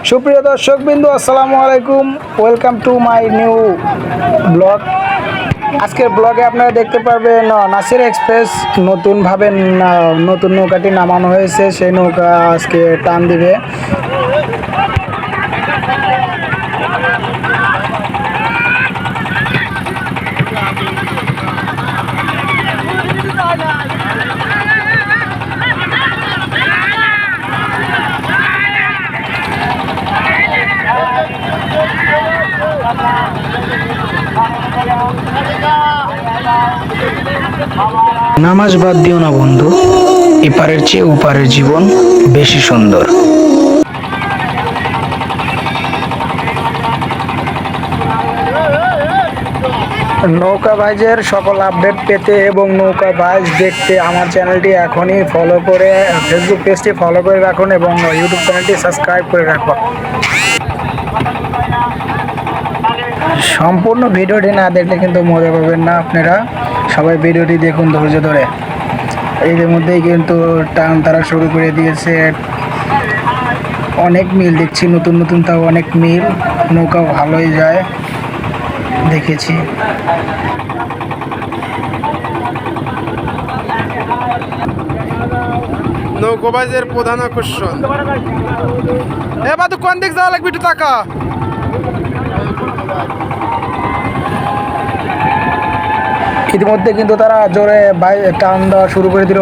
সুপ্রিয় দর্শকবৃন্দ, আসসালামু আলাইকুম। Welcome to my new blog. আজকের ব্লগে আপনারা দেখতে পারবেন নাসির এক্সপ্রেস নতুনভাবে নতুন নৌকাটি নামানো হয়েছে। সেই নৌকা আজকে টান দিবে। নামাজ বাদ দিও না বন্ধু, এপারের চেয়ে ওপারের জীবন বেশি সুন্দর। নৌকা বাইজের সকল আপডেট পেতে এবং নৌকা বাইজ দেখতে আমার চ্যানেলটি এখনই ফলো করে, ফেসবুক পেজটি ফলো করে রাখুন এবং ইউটিউব চ্যানেলটি সাবস্ক্রাইব করে রাখুন। সম্পূর্ণ ভিডিওটি না দেখলে কিন্তু মজা পাবেন না আপনারা। সবাই ভিডিওটি দেখুন ধৈর্য ধরে। এর মধ্যেই কিন্তু টান তারা শুরু করে দিয়েছে। অনেক মিল দেখছি, নতুন নতুন, তাও অনেক মিল। নৌকা ভালোই যায় দেখেছি। নৌকাবাজের প্রধান আকর্ষণ। এবার তো কোন দিক যাওয়া লাগবে একটু টাকা। ইতিমধ্যে কিন্তু তারা জোরে টান দেওয়া শুরু করে দিল।